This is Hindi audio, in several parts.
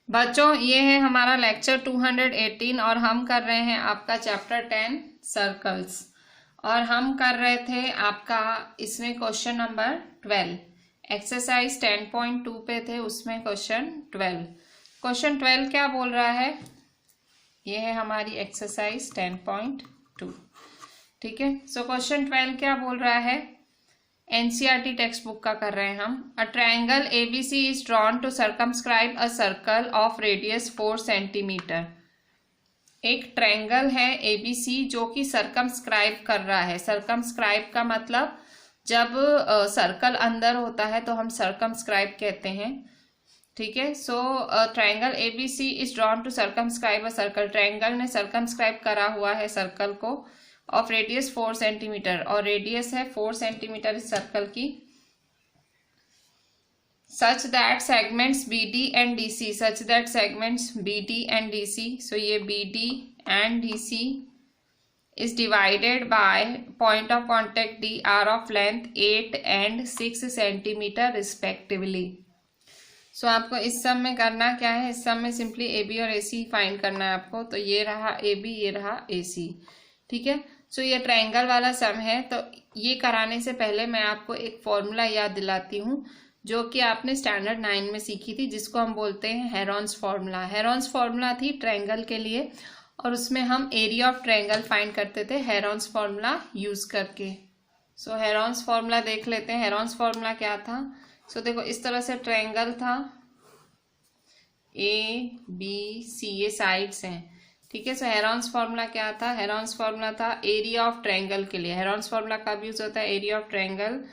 बच्चों ये है हमारा लेक्चर 218 और हम कर रहे हैं आपका चैप्टर 10 सर्कल्स। और हम कर रहे थे आपका इसमें क्वेश्चन नंबर 12, एक्सरसाइज 10.2 पे थे, उसमें क्वेश्चन 12। क्वेश्चन 12 क्या बोल रहा है, ये है हमारी एक्सरसाइज 10.2। ठीक है, सो क्वेश्चन 12 क्या बोल रहा है, एनसीईआरटी टेक्स्ट बुक का कर रहे हैं हम। A triangle ABC is drawn to circumscribe a circle of radius 4 centimetre. एक ट्रायंगल है एबीसी जो कि सर्कमस्क्राइब कर रहा है। सर्कमस्क्राइब का मतलब जब सर्कल अंदर होता है तो हम सर्कमस्क्राइब कहते हैं। ठीक है, so triangle ABC is drawn to circumscribe a circle. Triangle ने सर्कमस्क्राइब करा हुआ है सर्कल को ऑफ रेडियस 4 सेंटीमीटर, और रेडियस है 4 सेंटीमीटर इस सर्कल की। Such that segments BD and DC, such that segments BD and DC, so ये BD and DC is divided by point of contact D are of length 8 and 6 centimetre respectively. So आपको इस सम में करना क्या है, इस सम में सिंपली AB और AC फाइंड करना है आपको। तो ये रहा AB, ये रहा AC। ठीक है, सो ये ट्रायंगल वाला सम है। तो ये कराने से पहले मैं आपको एक फॉर्मूला याद दिलाती हूँ जो कि आपने स्टैंडर्ड 9 में सीखी थी, जिसको हम बोलते हैं हेरॉन्स फार्मूला। हेरॉन्स फार्मूला थी ट्रायंगल के लिए, और उसमें हम एरिया ऑफ ट्रायंगल फाइंड करते थे हेरॉन्स फार्मूला यूज करके। सो हेरॉन्स फार्मूला देख लेते हैं। हेरॉन्स फार्मूला क्या था, सो देखो इस तरह से ट्रायंगल था, ABC ये साइड्स हैं। ठीक है, सो हेरॉन्स फार्मूला क्या था, हेरॉन्स फार्मूला था एरिया ऑफ ट्रायंगल के लिए। हेरॉन्स फार्मूला कब यूज होता है, area of triangle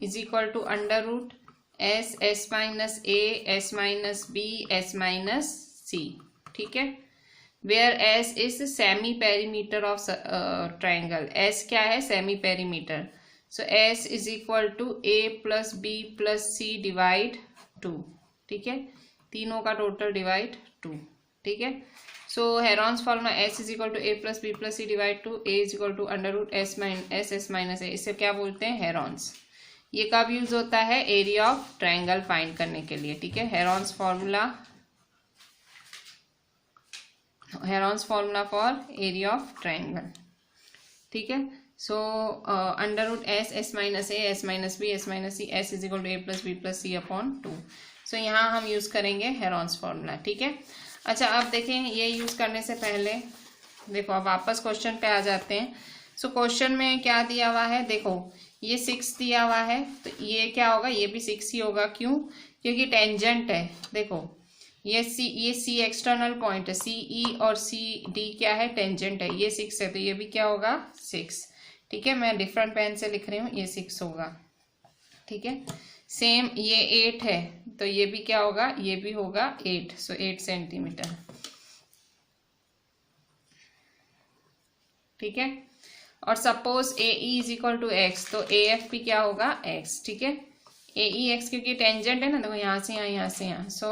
is equal to under root S minus A, S minus B, S minus C। ठीक है, where S is semi perimeter of triangle. S क्या है, semi perimeter. So S is equal to A plus B plus C divide 2। ठीक है, तीनों का टोटल डिवाइड 2। ठीक है, so Heron's formula S is equal to A plus B plus C divide 2, A is equal to under root S minus A। इसे क्या बोलते हैं, हेरॉन्स। ये कब यूज होता है, एरिया ऑफ ट्रायंगल फाइंड करने के लिए। ठीक है, Heron's formula for area of triangle. ठीक है, so under root S minus A, S minus B, S minus C, S is equal to A plus B plus C upon 2। So यहाँ हम यूज करेंगे हेरॉन्स फार्मूला। ठीक है, अच्छा अब देखें, ये यूज करने से पहले देखो अब वापस क्वेश्चन पे आ जाते हैं। सो क्वेश्चन में क्या दिया हुआ है, देखो ये 6 दिया हुआ है, तो ये क्या होगा, ये भी 6 ही होगा। क्यों, क्योंकि टेंजेंट है। देखो ये C एक्सटर्नल पॉइंट है, CE और CD क्या है, टेंजेंट है। ये 6 है तो ये भी क्या होगा, 6। ठीक है, मैं डिफरेंट पेन से लिख रही हूँ, ये 6 होगा। ठीक है, सेम ये 8 है तो ये भी क्या होगा, ये भी होगा 8। So 8 centimetre. ठीक है, और suppose AE is equal to x, तो AF भी क्या होगा, x। ठीक है, AE x क्योंकि टेंजेंट है ना, देखो यहाँ से यहाँ, यहाँ से यहाँ। So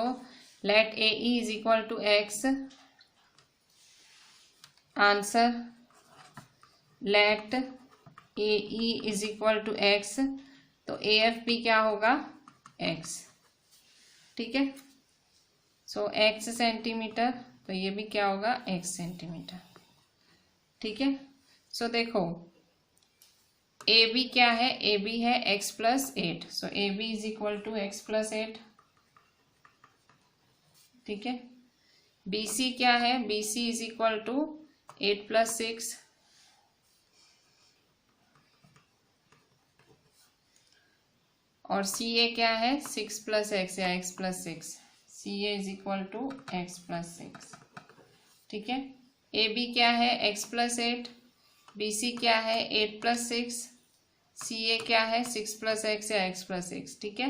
let AE is equal to x, answer let AE is equal to x, तो AF भी क्या होगा, x। ठीक है, सो x सेंटीमीटर, तो ये भी क्या होगा, x सेंटीमीटर। ठीक है, सो देखो AB क्या है, AB है x plus 8। So AB is equal to x plus 8। ठीक है, BC क्या है, BC is equal to 8 plus 6। और CA क्या है, 6 प्लस x या x plus 6। CA is equal to x plus 6। ठीक है, AB क्या है, x प्लस 8, BC क्या है, 8 प्लस 6, CA क्या है, 6 प्लस x या x प्लस 6। ठीक है,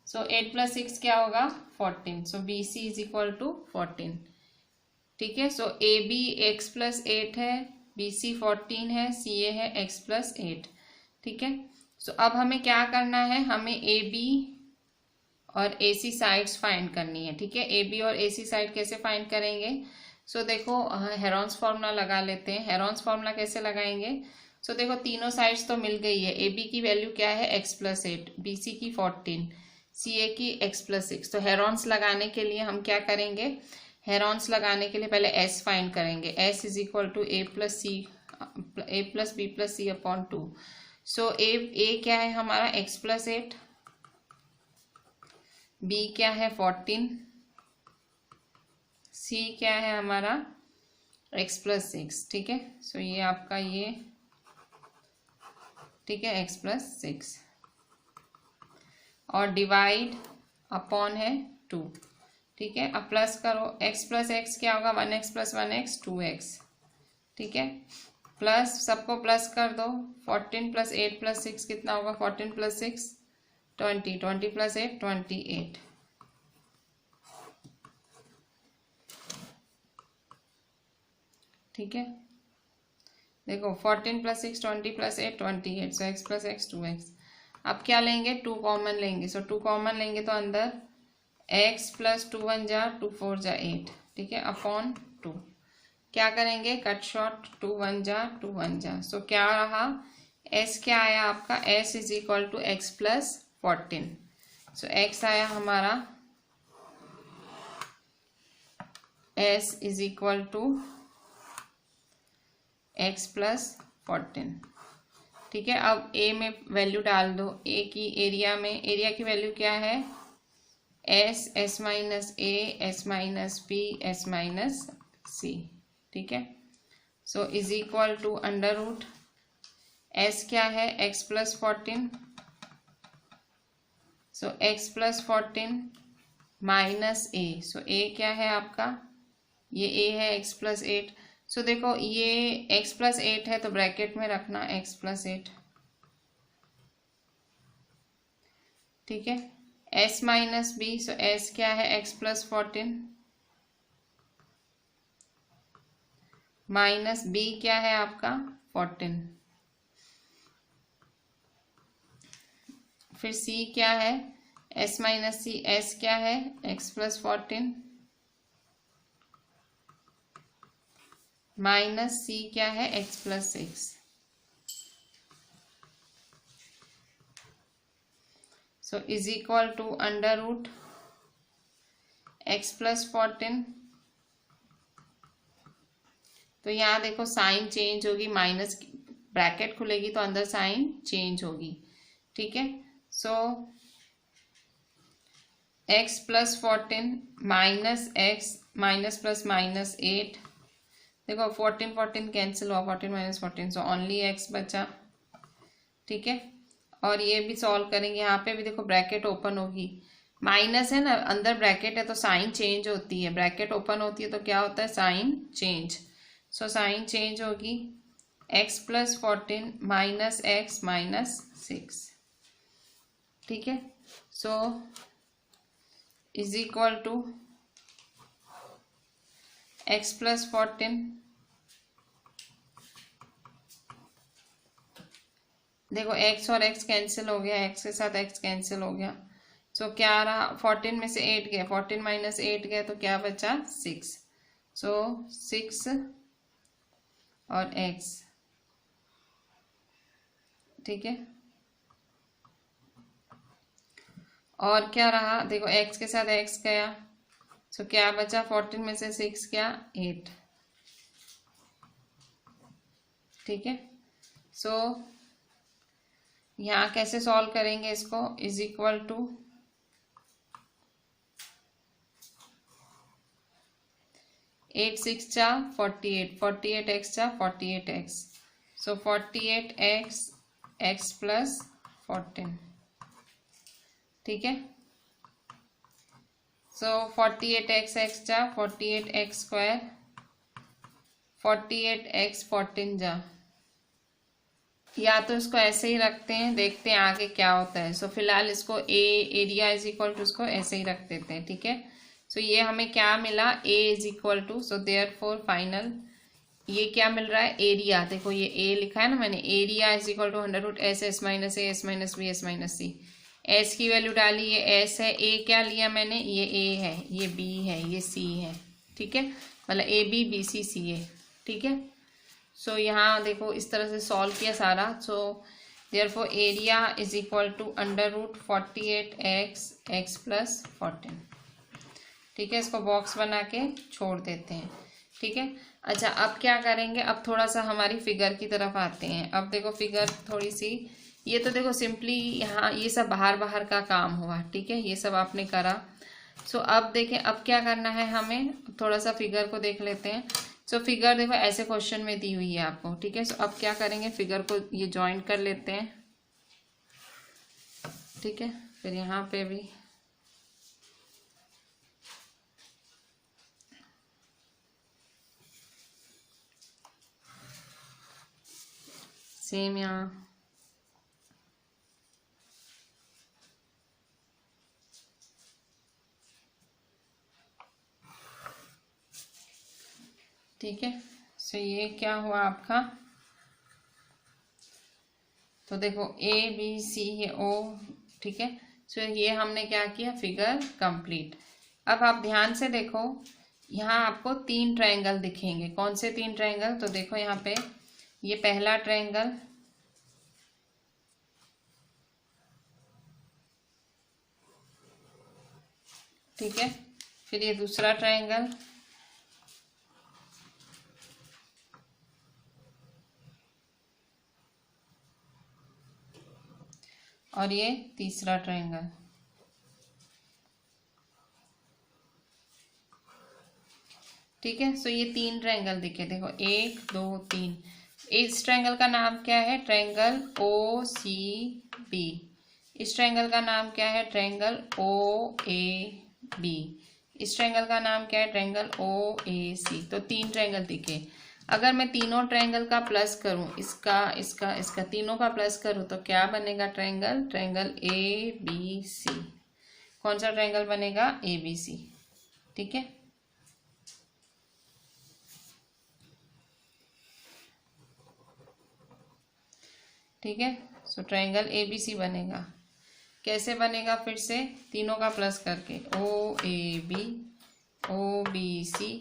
सो 8 प्लस 6 क्या होगा, 14। सो BC इज इक्वल टू 14। ठीक है, सो AB x प्लस 8 है, BC 14 है, CA है x प्लस 8। ठीक है, सो अब हमें क्या करना है, हमें AB और AC साइड्स फाइंड करनी है। ठीक है, AB और AC साइड कैसे फाइंड करेंगे, सो देखो हेरॉन्स फार्मूला लगा लेते हैं। हेरॉन्स फार्मूला कैसे लगाएंगे, सो देखो तीनों साइड्स तो मिल गई है। AB की वैल्यू क्या है, x प्लस 8, BC की 14, सी ए की x+6। तो हेरॉन्स लगाने के लिए हम क्या करेंगे, हेरॉन्स लगाने के लिए पहले s फाइंड करेंगे। s is equal to a plus b plus c upon 2। So a क्या है हमारा x+8, b क्या है 14, c क्या है हमारा x+6। ठीक है, सो ये आपका ये ठीक है x+6 और डिवाइड अपॉन है 2। ठीक है, अब प्लस करो, x+x क्या होगा 1x + 1x 2x। ठीक है, प्लस सबको प्लस कर दो, 14 + 8 + 6 कितना होगा 14 + 6 20, 20 + 8 28। ठीक है, देखो 14 + 6 20 + 8 28। सो x+x 2x। अब क्या लेंगे, 2 कॉमन लेंगे। सो 2 कॉमन लेंगे तो अंदर x + 2 1 जा 2 4 जा 8। ठीक है, अपॉन 2 क्या करेंगे, कट शॉर्ट 2 1 जा 2 1 जा। सो क्या रहा, s क्या आया आपका, s is equal to x + 14। So x आया हमारा s is equal to x + 14। ठीक है, अब a में वैल्यू डाल दो, a की एरिया में, एरिया की वैल्यू क्या है s, s - a, s - b, s - c। ठीक है, so is equal to under root s क्या है x + 14। So x + 14 minus a। So a क्या है आपका, ये a है x + 8। सो देखो ये x + 8 है तो ब्रैकेट में रखना x + 8। ठीक है, s - b। सो s क्या है x + 14 माइनस b क्या है आपका 14। फिर c क्या है s - c, s क्या है x + 14 माइनस c क्या है x + 6। So is equal to under root x + 14। तो यहाँ देखो साइन चेंज होगी, माइनस ब्रैकेट खुलेगी तो अंदर साइन चेंज होगी। ठीक है, so x + 14 minus x minus plus minus 8। देखो 14 14 कैंसिल हुआ, 14 - 14, सो ओनली x बचा। ठीक है, और ये भी सॉल्व करेंगे, यहाँ पे भी देखो ब्रैकेट ओपन होगी, माइनस है ना, अंदर ब्रैकेट है तो साइन चेंज होती है, ब्रैकेट ओपन होती है तो क्या होता है sign change. So sign change होगी x + 14 माइनस x माइनस 6। ठीक है, so is equal to x + 14। देखो x और x कैंसिल हो गया, x के साथ x कैंसिल हो गया। सो क्या रहा, 14 में से 8 गया, 14 - 8 गया तो क्या बचा 6। सो 6 और x। ठीक है, और क्या रहा, देखो x के साथ x गया, सो क्या बचा 14 में से 6 क्या 8। ठीक है, सो यहाँ कैसे सॉल्व करेंगे इसको, इज इक्वल टू 8 6 जा 48, 48x जा 48x। सो 48x x + 14। ठीक है, सो 48x x जा 48x², 48x 14 जा, या तो इसको ऐसे ही रखते हैं, देखते हैं आगे क्या होता है। सो फिलहाल इसको एरिया इज इक्वल टू इसको ऐसे ही रख देते हैं। ठीक है, सो ये हमें क्या मिला, a is equal to, so therefore final ये क्या मिल रहा है एरिया, देखो ये a लिखा है ना मैंने, area is equal to under root s s - a s - b s - c। s की वैल्यू डाली, ये s है, a क्या लिया मैंने, ये a है, ये b है, ये c है। ठीक है, मतलब a b b c c a। ठीक है, सो यहाँ देखो इस तरह से सॉल्व किया सारा। So therefore area is equal to √48x x + 14। ठीक है, इसको बॉक्स बना के छोड़ देते हैं। ठीक है, अच्छा अब क्या करेंगे, अब थोड़ा सा हमारी फिगर की तरफ आते हैं। अब देखो फिगर थोड़ी सी, ये तो देखो सिंपली यहाँ ये सब बाहर बाहर का काम हुआ। ठीक है, ये सब आपने करा। सो अब देखें अब क्या करना है हमें, थोड़ा सा फिगर को देख लेते हैं। सो फिगर देखो ऐसे क्वेश्चन में दी हुई है आपको। ठीक है, सो अब क्या करेंगे, फिगर को ये ज्वाइंट कर लेते हैं। ठीक है, फिर यहाँ पे भी सेम यहाँ। ठीक है, सो ये क्या हुआ आपका, तो देखो ABCO। ठीक है, सो ये हमने क्या किया, फिगर कंप्लीट। अब आप ध्यान से देखो, यहाँ आपको 3 ट्रायंगल दिखेंगे। कौन से 3 ट्रायंगल, तो देखो यहाँ पे ये पहला ट्रायंगल, ठीक है, फिर ये दूसरा ट्रायंगल, और ये तीसरा ट्रायंगल। ठीक है, सो ये 3 ट्रायंगल दिखे, देखो 1 2 3। इस ट्रायंगल का नाम क्या है, ट्रायंगल OCB। इस ट्रायंगल का नाम क्या है, ट्रायंगल OAB। इस ट्रायंगल का नाम क्या है, ट्रायंगल OAC। तो 3 ट्रायंगल दिखे। अगर मैं तीनों ट्रायंगल का प्लस करूं, इसका इसका इसका तीनों का प्लस करूं, तो क्या बनेगा ट्रायंगल, ट्रायंगल ABC। कौन सा ट्रायंगल बनेगा, ABC। ठीक है, ठीक है, सो ट्रायंगल ABC बनेगा। कैसे बनेगा, फिर से तीनों का प्लस करके, OAB OBC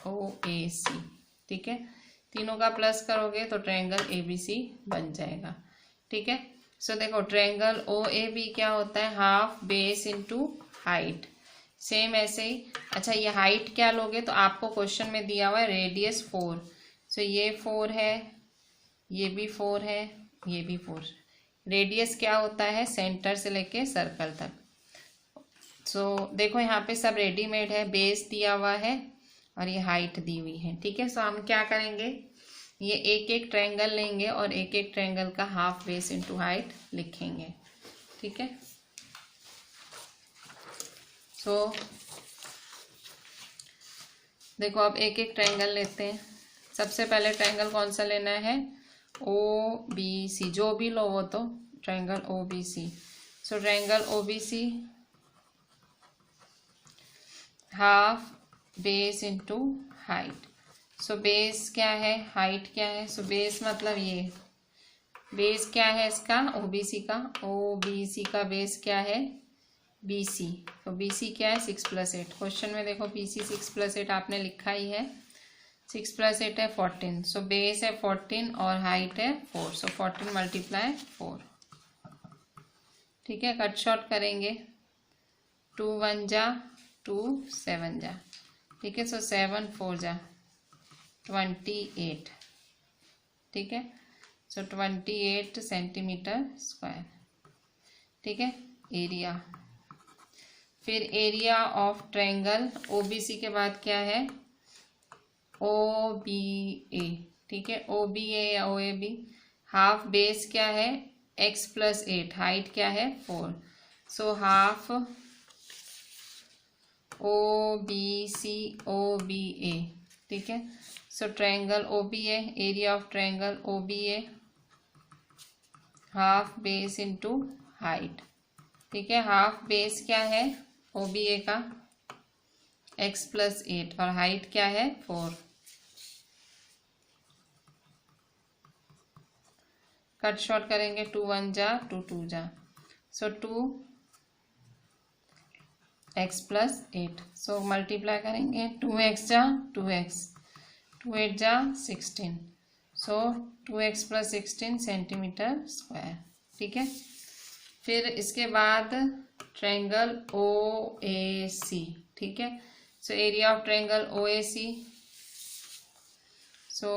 OAC। ठीक है, तीनों का प्लस करोगे तो ट्रायंगल ABC बन जाएगा। ठीक है, सो देखो ट्रायंगल OAB क्या होता है, half base into height. Same ऐसे ही। अच्छा ये हाइट क्या लोगे, तो आपको क्वेश्चन में दिया हुआ है रेडियस 4। सो ये 4 है, ये भी 4 है, ये भी 4। रेडियस क्या होता है, सेंटर से लेके सर्कल तक। सो देखो यहाँ पे सब रेडीमेड है, बेस दिया हुआ है और ये हाइट दी हुई है। ठीक है, सो हम क्या करेंगे, ये एक एक ट्रायंगल लेंगे और एक एक ट्रायंगल का हाफ बेस इंटू हाइट लिखेंगे। ठीक है, सो देखो अब एक एक ट्रायंगल लेते हैं। सबसे पहले ट्रायंगल कौन सा लेना है, OBC। जो भी लो वो तो triangle OBC। So triangle OBC half base into height. So base क्या है, हाइट क्या है, सो बेस मतलब ये बेस क्या है इसका, OBC का, OBC का बेस क्या है, BC। तो BC क्या है, 6 + 8। क्वेश्चन में देखो BC 6 + 8 आपने लिखा ही है। 6 + 8 है 14। सो बेस है 14 और हाइट है 4। सो 14 × 4। ठीक है, कट शॉर्ट करेंगे, 2 1 जा 2 7 जा। ठीक है, सो 7 4 जा 28। ठीक है, सो 28 cm²। ठीक है, एरिया, फिर एरिया ऑफ ट्रायंगल OBC के बाद क्या है, OBA। ठीक है, OBA या OAB। हाफ बेस क्या है, x + 8। हाइट क्या है 4। So half OBC OBA। ठीक है, so triangle OBA, area of triangle OBA half base into height. ठीक है, हाफ बेस क्या है OBA का, x + 8 और हाइट क्या है 4। कट शॉर्ट करेंगे, 2 1 जा 2 2 जा। सो 2 x + 8। सो मल्टीप्लाई करेंगे, 2x जा 2x, 2 8 जा 16। सो 2x प्लस 16 सेंटीमीटर स्क्वायर। ठीक है, फिर इसके बाद ट्रायंगल OAC। ठीक है, सो area of triangle OAC, so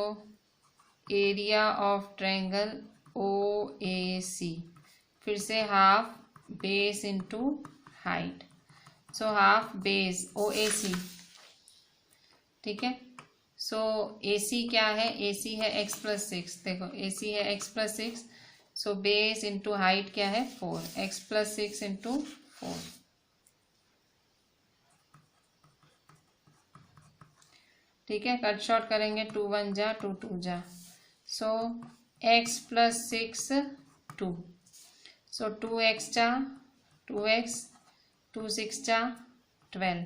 area of triangle OAC फिर से half base into height, so half base OAC। ठीक है, सो AC क्या है, AC है x प्लस 6। देखो AC है x plus 6, so base into height क्या है 4, x प्लस 6 इंटू 4। ठीक है, कट शॉर्ट करेंगे, 2 1 जा 2 2 जा, सो x प्लस 6 2, सो 2x जा 2x, 2 6 जा 12।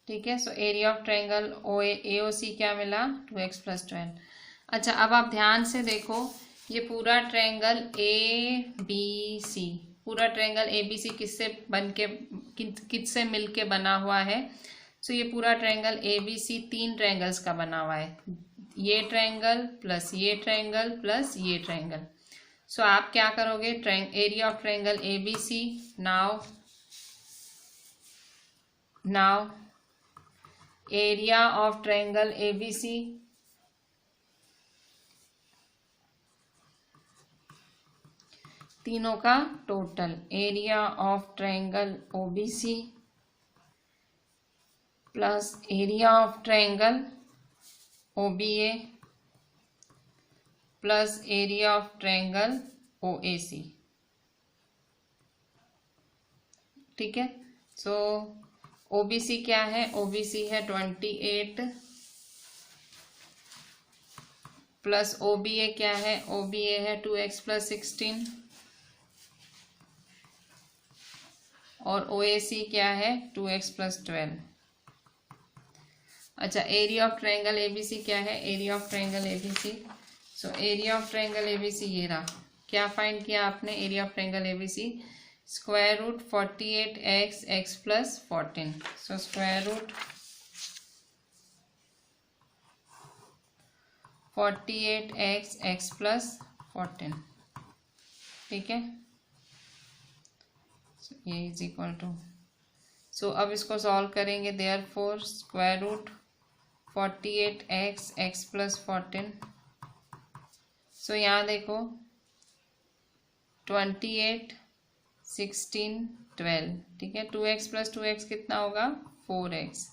ठीक है, सो एरिया ऑफ ट्रायंगल AOC क्या मिला, 2x प्लस 12। अच्छा, अब आप ध्यान से देखो, ये पूरा ट्रायंगल ABC, पूरा ट्रायंगल ABC किससे किससे मिलके बना हुआ है। सो ये पूरा ट्रायंगल ABC 3 ट्रायंगल्स का बना हुआ है, ये ट्रायंगल प्लस ये ट्रायंगल प्लस ये ट्रायंगल। सो आप क्या करोगे, area of triangle ABC, now area of triangle ABC तीनों का total, area of triangle OBC plus area of triangle OBA plus area of triangle OAC। ठीक है, सो OBC क्या है, OBC है 28 प्लस OBA क्या है, OBA है 2x प्लस 16 और OAC क्या है 2x प्लस 12। अच्छा, एरिया ऑफ ट्रायंगल ABC क्या है, area of triangle ABC, so area of triangle ABC ये रहा। क्या फाइंड किया आपने, area of triangle ABC square root 48x x plus 14, so square root 48x x plus 14। ठीक है, ये इज इक्वल टू, सो अब इसको सॉल्व करेंगे, therefore square root 48x x plus 14। So यहाँ देखो 28 16 12। ठीक है, 2x प्लस 2x कितना होगा 4x।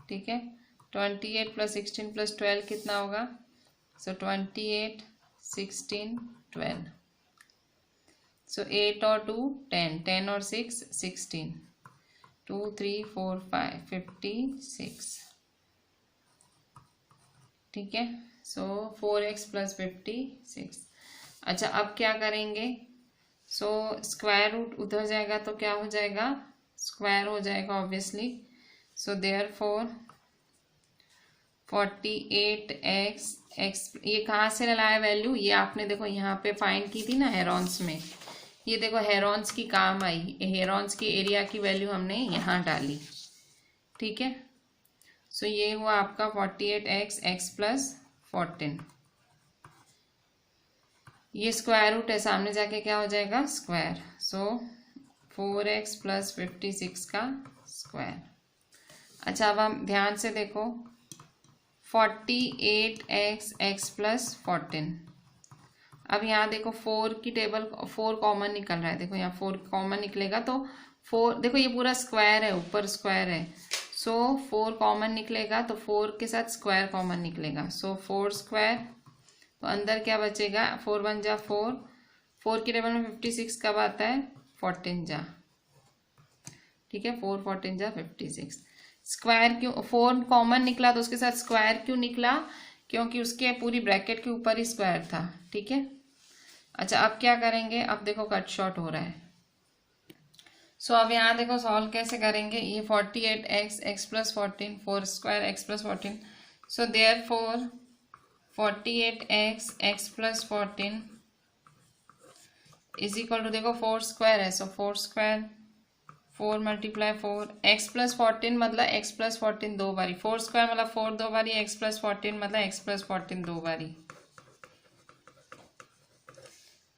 ठीक है, 28 प्लस 16 प्लस 12 कितना होगा, सो 28 16 12, सो 8 और 2 10, 10 और 6 16, 2 3 4 5 56। ठीक है, सो 4x प्लस 56। अच्छा, अब क्या करेंगे, सो स्क्वायर रूट उधर जाएगा तो क्या हो जाएगा, स्क्वायर हो जाएगा ऑब्वियसली। सो देयरफॉर 48x x, ये कहाँ से लाया वैल्यू, ये आपने देखो यहाँ पे फाइंड की थी ना हेरॉन्स में, ये देखो हेरॉन्स की काम आई, हेरॉन्स की एरिया की वैल्यू हमने यहाँ डाली। ठीक है, सो ये हुआ आपका 48x x प्लस 14। ये स्क्वायर रूट है, सामने जाके क्या हो जाएगा स्क्वायर, सो 4x प्लस 56 का स्क्वायर। अच्छा, अब हम ध्यान से देखो 48x x प्लस 14। अब यहाँ देखो 4 की टेबल 4 कॉमन निकल रहा है, देखो यहाँ 4 कॉमन निकलेगा तो 4, देखो ये पूरा स्क्वायर है, ऊपर स्क्वायर है, सो 4 कॉमन निकलेगा तो 4 के साथ स्क्वायर कॉमन निकलेगा, सो 4 स्क्वायर, तो अंदर क्या बचेगा 4 1 जा 4, 4 की टेबल में 56 कब आता है 14 जा। ठीक है, 4 14 जा 56। स्क्वायर क्यों, 4 कॉमन निकला तो उसके साथ स्क्वायर क्यों निकला, क्योंकि उसके पूरी ब्रैकेट के ऊपर ही स्क्वायर था। ठीक है, अच्छा अब क्या करेंगे, अब देखो कट शॉर्ट हो रहा है, सो अब यहाँ देखो सॉल्व कैसे करेंगे, ये 48x x plus 14, 4 square x plus 14, so therefore 48x x plus 14 is equal to, देखो 4 स्क्वायर है, so 4 square 4 multiply 4, x plus 14 मतलब x प्लस 14 दो बारी, 4 स्क्वायर मतलब 4 दो बारी, x प्लस 14 मतलब x प्लस 14 दो बारी।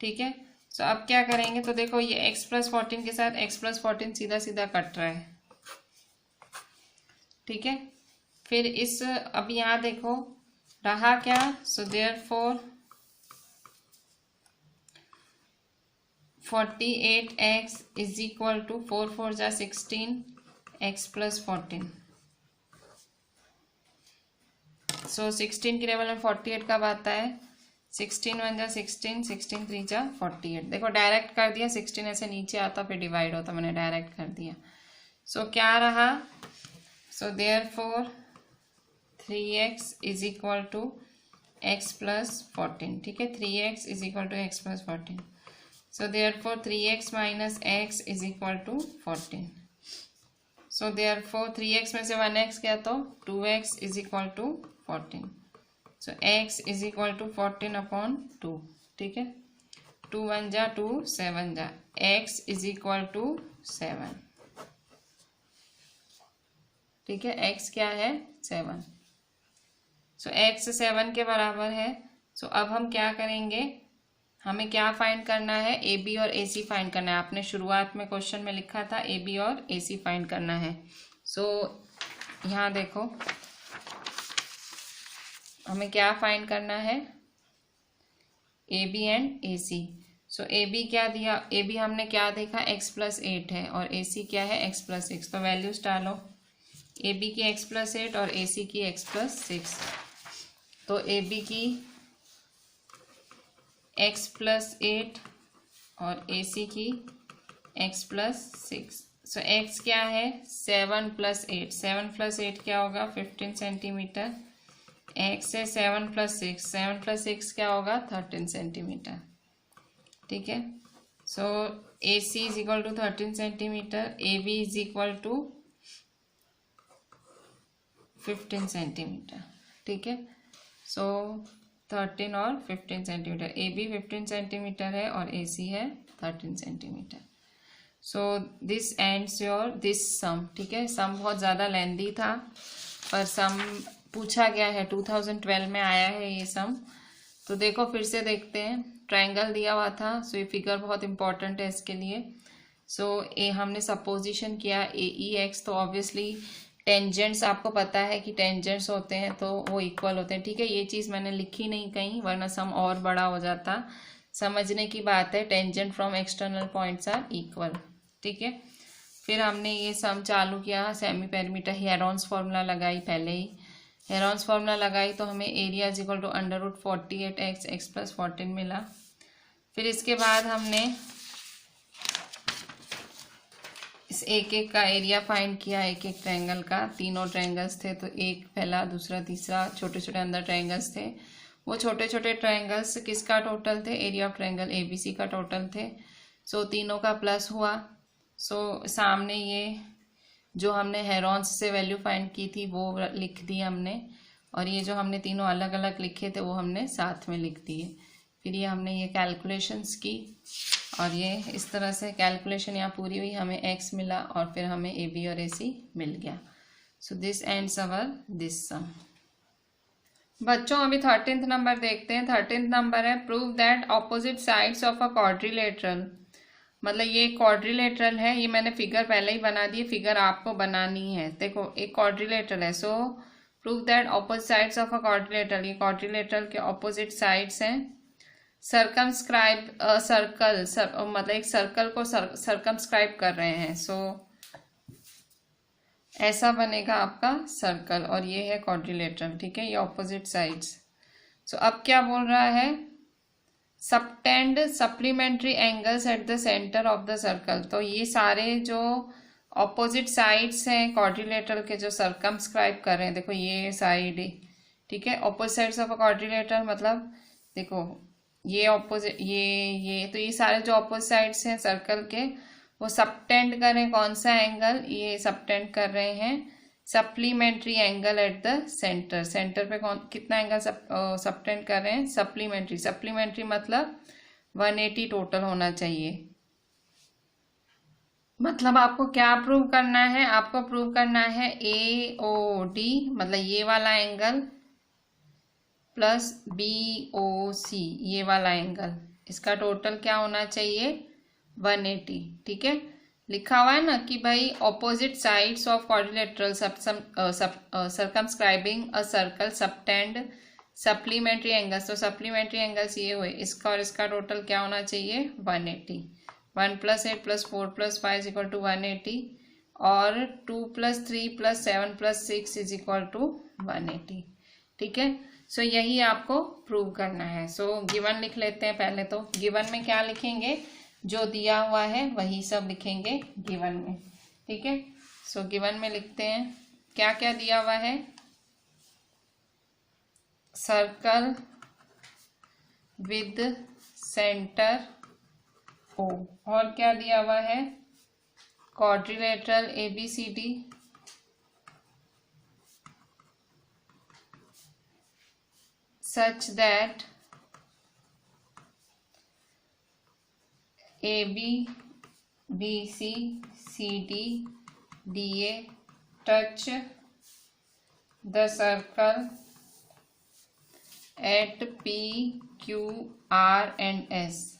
ठीक है। सो अब क्या करेंगे, तो देखो ये x प्लस 14 के साथ x प्लस 14 सीधा सीधा कट रहा है, ठीक है। फिर इस अब यहाँ देखो रहा क्या, so therefore 48x is equal to 4 4 जा 16 x प्लस 14। सो 16 की टेबल में 48 कब आता है, 16 1 जा 16, 16 3 जा 48। देखो डायरेक्ट कर दिया, 16 ऐसे नीचे आता फिर डिवाइड होता, मैंने डायरेक्ट कर दिया। सो क्या रहा, so therefore 3x is equal to x plus 14, ठीक है। 3x is equal to x plus 14। So therefore 3x minus x is equal to 14. So therefore 3x में से 1x गया तो 2x is equal to 14. So x is equal to 14 upon 2, ठीक है। 2 1 जा 2 7 जा, x is equal to 7, ठीक है। x क्या है 7। So x 7 के बराबर है। So अब हम क्या करेंगे, हमें क्या फाइंड करना है, ए बी और ए सी फाइंड करना है। आपने शुरुआत में क्वेश्चन में लिखा था ए बी और ए सी फाइंड करना है। सो यहाँ देखो हमें क्या फाइंड करना है, A B and A C. So A B क्या दिया, ए बी हमने क्या देखा x प्लस 8 है और ए सी क्या है x प्लस 6। तो वैल्यूज डालो, ए बी की x प्लस 8 और ए सी की x प्लस 6। तो ए बी की x प्लस 8 और ए सी की x प्लस 6। सो x क्या है 7 प्लस 8, 7 प्लस 8 क्या होगा 15 सेंटीमीटर। x है 7 प्लस 6, 7 प्लस 6 क्या होगा 13 सेंटीमीटर, ठीक है। So A C is equal to 13 centimetre, A B is equal to 15 centimetre, ठीक है। सो 13 और 15 सेंटीमीटर, ए बी 15 सेंटीमीटर है और ए सी है 13 centimetre. So this ends your this sum, ठीक है। सम बहुत ज़्यादा लेंदी था पर सम पूछा गया है, 2012 में आया है ये सम। तो देखो फिर से देखते हैं, ट्रायंगल दिया हुआ था। सो ये फिगर बहुत इंपॉर्टेंट है इसके लिए। सो ए हमने सपोजिशन किया ए ई एक्स, तो ऑब्वियसली टेंजेंट्स आपको पता है कि टेंजेंट्स होते हैं तो वो इक्वल होते हैं, ठीक है। ये चीज़ मैंने लिखी नहीं कहीं वरना सम और बड़ा हो जाता। समझने की बात है, tangent from external points are equal, ठीक है। फिर हमने ये सम चालू किया, सेमी पेरीमीटर हेरोन्स फार्मूला लगाई, पहले ही हेरोन्स फार्मूला लगाई तो हमें area is equal to under root 48x x plus 14 मिला। फिर इसके बाद हमने इस एक एक का एरिया फाइंड किया, एक एक ट्रायंगल का। तीनों ट्रायंगल्स थे तो एक पहला दूसरा तीसरा छोटे छोटे अंदर ट्रायंगल्स थे। वो छोटे छोटे ट्रायंगल्स किसका टोटल थे, area of triangle A B C का टोटल थे। सो तीनों का प्लस हुआ। सो सामने ये जो हमने हेरोन्स से वैल्यू फाइंड की थी वो लिख दी हमने, और ये जो हमने तीनों अलग अलग लिखे थे वो हमने साथ में लिख दिए। फिर ये हमने ये कैलकुलेशंस की और ये इस तरह से कैलकुलेशन यहाँ पूरी हुई, हमें x मिला और फिर हमें ए बी और ए सी मिल गया। So this ends our this sum. बच्चों अभी 13th नंबर देखते हैं। 13th नंबर है prove that opposite sides of a quadrilateral. मतलब ये क्वाड्रिलेटरल है, ये मैंने फिगर पहले ही बना दी, फिगर आपको बनानी है। देखो एक क्वाड्रिलेटरल है, सो prove that opposite sides of a quadrilateral, ये क्वाड्रिलेटरल के ऑपोजिट साइड्स हैं। सर्कमस्क्राइब सर्कल, मतलब एक सर्कल को सर्कमस्क्राइब कर रहे हैं। सो ऐसा बनेगा आपका सर्कल और ये है क्वाड्रिलेटरल, ठीक है। ये ऑपोजिट साइड्स। सो अब क्या बोल रहा है, subtend supplementary angles at the centre of the circle. तो ये सारे जो ऑपोजिट साइड्स हैं क्वाड्रिलेटरल के जो सर्कमस्क्राइब कर रहे हैं, देखो ये साइड, ठीक है। Opposite sides of a quadrilateral मतलब देखो ये ऑपोजिट ये तो ये सारे जो ऑपोजिट साइड्स हैं सर्कल के वो सबटेंड कर रहे हैं। कौन सा एंगल, ये सबटेंड कर रहे हैं supplementary angle at the centre. Centre पे कौन कितना एंगल सबटेंड कर रहे हैं, सप्लीमेंट्री। सप्लीमेंट्री मतलब 180 टोटल होना चाहिए। मतलब आपको क्या प्रूव करना है, आपको प्रूव करना है ए ओ डी मतलब ये वाला एंगल प्लस बी ओ सी ये वाला एंगल, इसका टोटल क्या होना चाहिए 180। ठीक है, लिखा हुआ है ना कि भाई opposite sides of quadrilateral circumscribing a circle subtend supplementary angles. तो सप्लीमेंट्री एंगल्स ये हुए, इसका और इसका टोटल क्या होना चाहिए 180। 1 + 8 + 4 + 5 = 180 और 2 + 3 + 7 + 6 = 180। ठीक है, सो यही आपको प्रूव करना है। सो गिवन लिख लेते हैं पहले। तो गिवन में क्या लिखेंगे, जो दिया हुआ है वही सब लिखेंगे गिवन में। ठीक है, सो गिवन में लिखते हैं क्या क्या दिया हुआ है। सर्कल विद सेंटर ओ, और क्या दिया हुआ है quadrilateral ABCD such that AB, BC, CD, DA touch the circle at P, Q, R and S.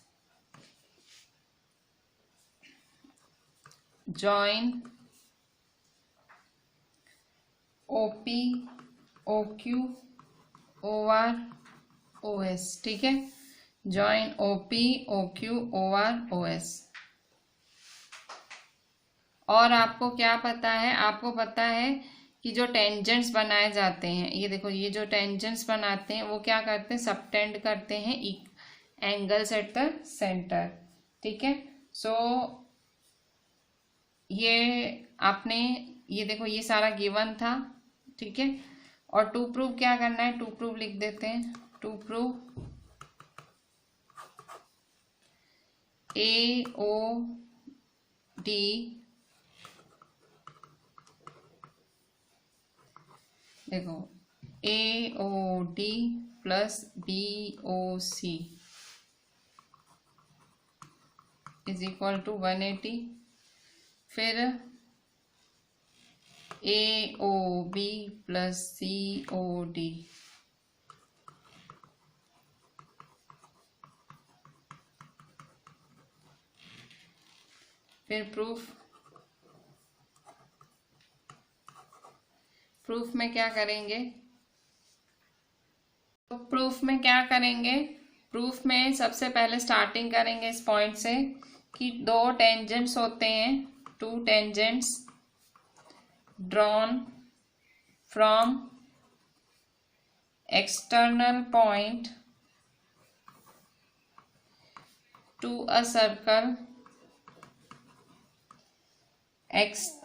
Join OP, OQ, OR, OS। ठीक है, join OP, OQ, OR, OS। और आपको क्या पता है, आपको पता है कि जो टेंजेंट्स बनाए जाते हैं, ये देखो ये जो टेंजेंट्स बनाते हैं वो क्या करते हैं सबटेंड करते हैं एंगल्स एट द सेंटर। ठीक है, सो ये आपने ये देखो ये सारा गिवन था। ठीक है, और टू प्रूव क्या करना है, टू प्रूव लिख देते हैं। टू प्रूव AOD देखो AOD + BOC = 180। फिर AOB + COD फिर प्रूफ में क्या करेंगे, तो प्रूफ में क्या करेंगे, प्रूफ में सबसे पहले स्टार्टिंग करेंगे इस पॉइंट से कि दो टेंजेंट्स होते हैं, to tangents drawn from external point to a circle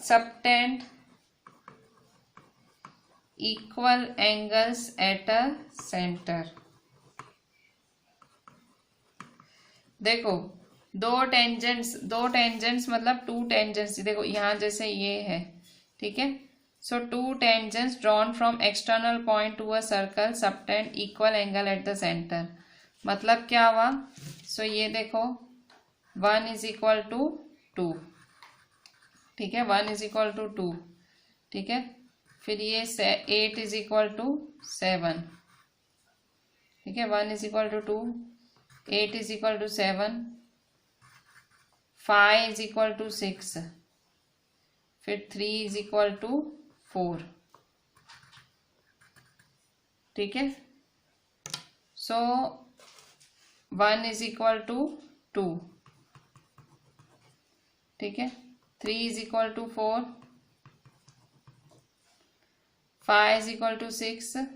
subtend equal angles at a center। देखो दो टेंजेंट्स मतलब टू टेंजेंट्स, देखो यहाँ जैसे ये है। ठीक है, so two tangents drawn from external point to a circle subtend equal angle at the centre. मतलब क्या हुआ, सो ये देखो 1 = 2। ठीक है, 1 = 2। ठीक है, फिर ये 8 = 7। ठीक है, 1 = 2, 8 = 7, 5 = 6, फिर 3 = 4। ठीक है, सो 1 = 2। ठीक है, 3 = 4, 5 = 6,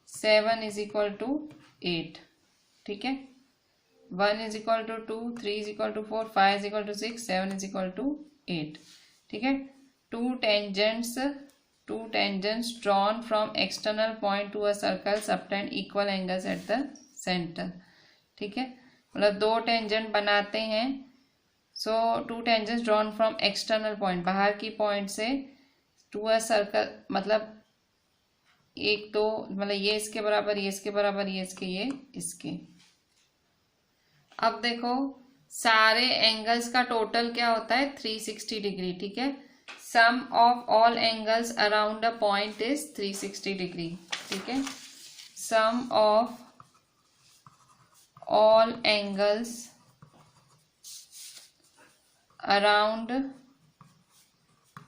7 = 8। ठीक है, 1 = 2, 3 = 4, 5 = 6, 7 = 8। ठीक है, two tangents drawn from external point to a circle subtend equal angles at the centre. ठीक है, मतलब दो टेंजेंट बनाते हैं। So two tangents drawn from external point, बाहर की पॉइंट से, टू अ सर्कल मतलब एक दो मतलब ये इसके बराबर, ये इसके बराबर, ये इसके, ये इसके। अब देखो सारे एंगल्स का टोटल क्या होता है 360 डिग्री। ठीक है, sum of all angles around a point is 360 degree. ठीक है, sum of all angles around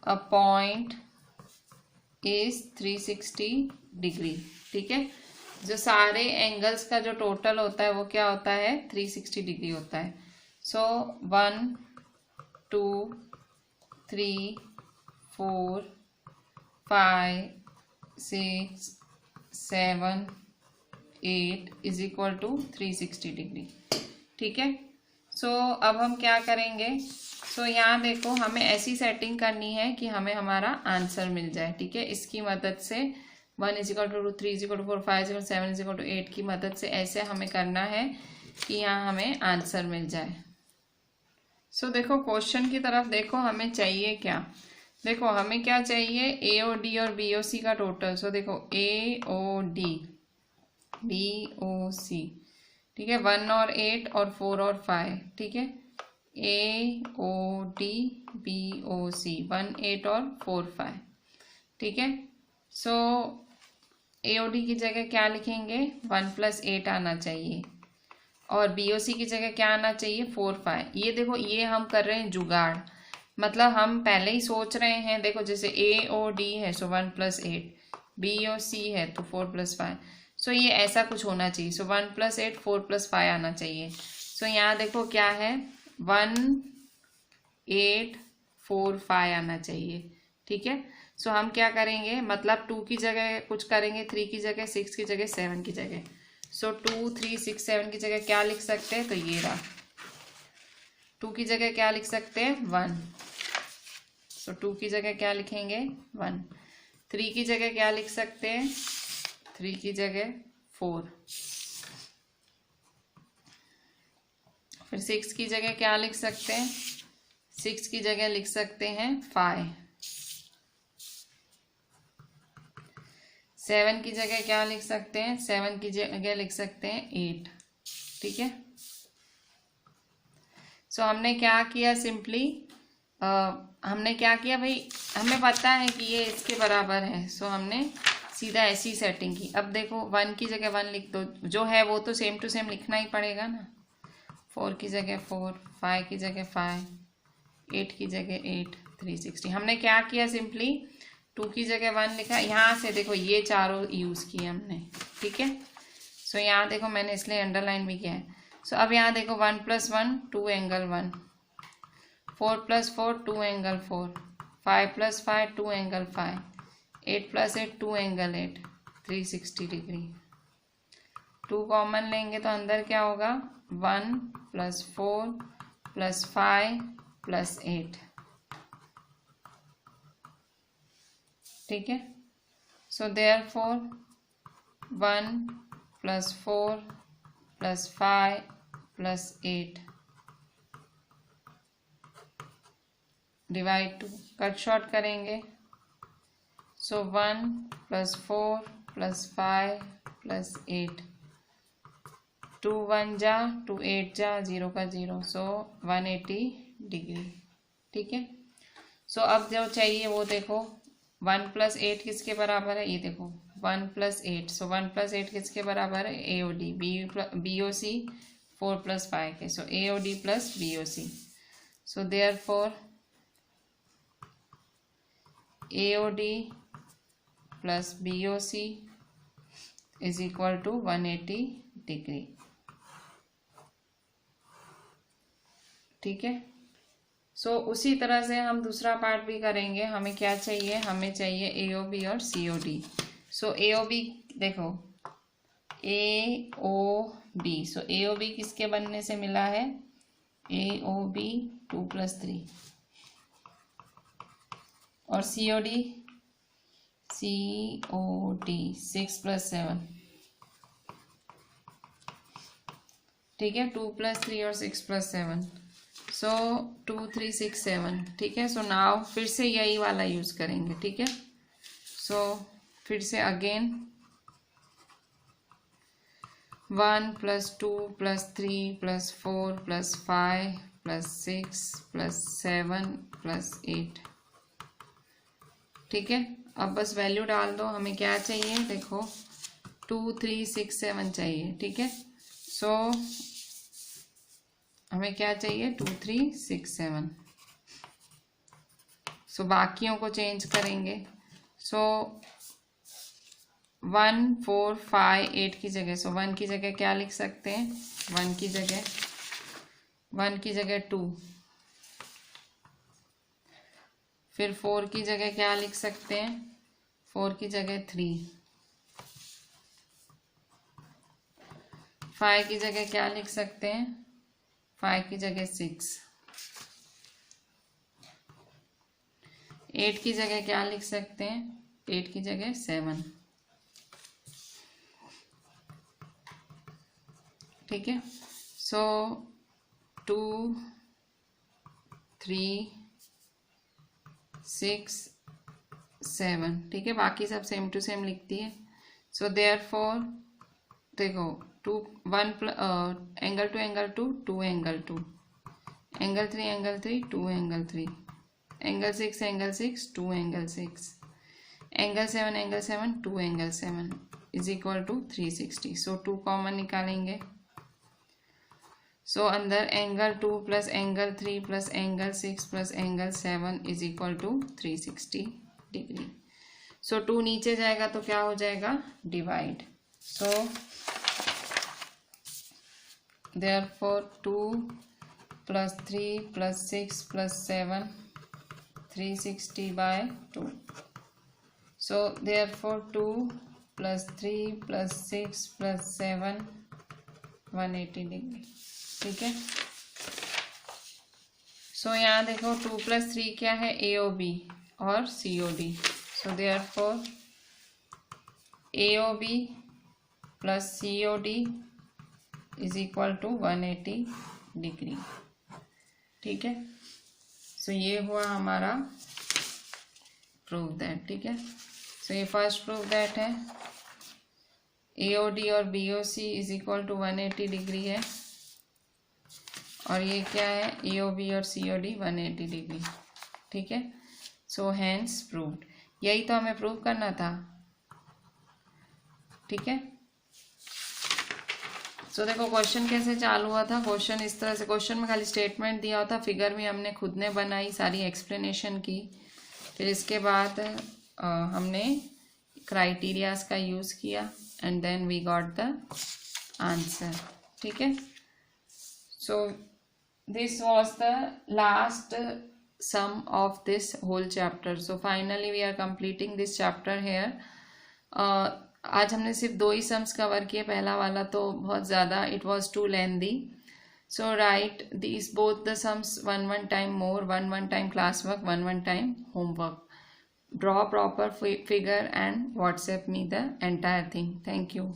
a point is 360 degree. ठीक है, जो सारे एंगल्स का जो टोटल होता है वो क्या होता है, 360 डिग्री होता है। सो 1 2 3 4 5 6 7 8 इज इक्वल टू 360 डिग्री। ठीक है, सो अब हम क्या करेंगे, सो यहाँ देखो हमें ऐसी सेटिंग करनी है कि हमें हमारा आंसर मिल जाए। ठीक है, इसकी मदद से 1 is equal to 3 is equal to 4 5 is equal to 7 is equal to 8 की मदद से ऐसे हमें करना है कि यहाँ हमें आंसर मिल जाए। सो देखो क्वेश्चन की तरफ देखो, हमें चाहिए क्या, देखो हमें क्या चाहिए, ए ओ डी और बी ओ सी का टोटल। सो देखो ए ओ डी बी ओ सी, ठीक है, 1 और 8 और 4 और 5। ठीक है, ए ओ डी बी ओ सी 1 8 और 4 5। ठीक है, सो ए ओ डी की जगह क्या लिखेंगे, 1 + 8 आना चाहिए, और बी ओ सी की जगह क्या आना चाहिए, 4 5। ये देखो ये हम कर रहे हैं जुगाड़, मतलब हम पहले ही सोच रहे हैं। देखो जैसे ए ओ डी है सो 1 + 8, बी ओ सी है तो 4 + 5। सो ये ऐसा कुछ होना चाहिए। सो 1 + 8 4 + 5 आना चाहिए। सो यहाँ देखो क्या है, 1 8 4 5 आना चाहिए। ठीक है, सो हम क्या करेंगे, मतलब 2 की जगह कुछ करेंगे, 3 की जगह, 6 की जगह, 7 की जगह। सो 2 3 6 7 की जगह क्या लिख सकते हैं, तो ये रहा। 2 की जगह क्या लिख सकते हैं, 1। सो 2 की जगह क्या लिखेंगे, 1। 3 की जगह क्या लिख सकते हैं, 3 की जगह 4। फिर 6 की जगह क्या लिख सकते हैं, 6 की जगह लिख सकते हैं 5। 7 की जगह क्या लिख सकते हैं, 7 की जगह लिख सकते हैं 8। ठीक है, सो हमने क्या किया, सिंपली हमने क्या किया भाई, हमें पता है कि ये इसके बराबर है। सो हमने सीधा ऐसी सेटिंग की। अब देखो 1 की जगह 1 लिख दो, जो है वो तो सेम टू सेम लिखना ही पड़ेगा ना। 4 की जगह 4, 5 की जगह 5, 8 की जगह 8, 360। हमने क्या किया, सिंपली 2 की जगह 1 लिखा। यहाँ से देखो ये चारों यूज़ किए हमने। ठीक है, सो यहाँ देखो मैंने इसलिए अंडरलाइन भी किया है। सो अब यहाँ देखो 1 + 1 2 angle 1, 4 + 4 2 angle 4, 5 + 5 2 angle 5, 8 + 8 2 angle 8, 360 degree. 2 common लेंगे तो अंदर क्या होगा, 1 + 4 + 5 + 8। ठीक है, so therefore 1 + 4 + 5 + 8 divide 2, cut short करेंगे। सो 1 + 4 + 5 + 8, 2 1 जा, 2 8 जा, 0 का 0, सो 180 डिग्री। ठीक है, सो अब जो चाहिए वो देखो, 1 + 8 किसके बराबर है, ये देखो 1 + 8। सो 1 + 8 किसके बराबर है, ए ओ डी बी ओ सी 4 + 5 के। So A O D + B O C. So therefore AOD + BOC is equal to 180 degree. ठीक है, सो उसी तरह से हम दूसरा पार्ट भी करेंगे। हमें क्या चाहिए, हमें चाहिए AOB और COD। सो AOB देखो AOB, सो AOB किसके बनने से मिला है, AOB 2 + 3, और COD 6 + 7। ठीक है, 2 + 3 और 6 + 7, सो 2 3 6 7। ठीक है, सो नाउ फिर से यही वाला यूज करेंगे। ठीक है, सो फिर से अगेन 1 + 2 + 3 + 4 + 5 + 6 + 7 + 8। ठीक है, अब बस वैल्यू डाल दो। हमें क्या चाहिए, देखो 2 3 6 7 चाहिए। ठीक है, सो हमें क्या चाहिए 2 3 6 7। सो बाकियों को चेंज करेंगे। सो 1 4 5 8 की जगह, सो 1 की जगह क्या लिख सकते हैं, 1 की जगह 2, फिर 4 की जगह क्या लिख सकते हैं, 4 की जगह 3, 5 की जगह क्या लिख सकते हैं, 5 की जगह 6, 8 की जगह क्या लिख सकते हैं, 8 की जगह 7। ठीक है। सो 2 3 6 7। ठीक है, बाकी सब सेम टू सेम लिखती है। सो देयरफॉर देखो 2 1 angle two angle 2 2 angle 2, angle 3 angle 3 2 angle 3, angle 6 angle 6 2 angle 6, angle 7 2 angle 7 is equal to 360। So 2 common निकालेंगे। सो अंदर angle 2 plus angle 3 plus angle 6 plus angle 7 is equal to 360 degree. So 2 नीचे जाएगा तो क्या हो जाएगा, divide. So therefore 2 plus 3 plus 6 plus 7 360/2। सो therefore 2 plus 3 plus 6 plus 7 180 degree. ठीक है। सो यहाँ देखो 2 प्लस 3 क्या है, AOB और COD। So therefore AOB plus COD is equal to 180 degree. ठीक है। सो ये हुआ हमारा प्रूव दैट। ठीक है। सो ये फर्स्ट प्रूव दैट है, AOD और BOC is equal to 180 degree है, और ये क्या है, AOB और COD 180 डिग्री। ठीक है। So hence proved. यही तो हमें प्रूव करना था। ठीक है। सो देखो क्वेश्चन कैसे चालू हुआ था। क्वेश्चन इस तरह से, क्वेश्चन में खाली स्टेटमेंट दिया होता, फिगर भी हमने खुद ने बनाई, सारी एक्सप्लेनेशन की। फिर इसके बाद हमने क्राइटेरियाज का यूज़ किया and then we got the answer. ठीक है। सो this was the last sum of this whole chapter. So finally we are completing this chapter here. आज हमने सिर्फ 2 ही सम्स कवर किए। पहला वाला तो बहुत ज़्यादा, it was too lengthy. So write these both the sums 1 time more, 1 time classwork, 1 time homework. Draw proper figure and WhatsApp me the entire thing. Thank you.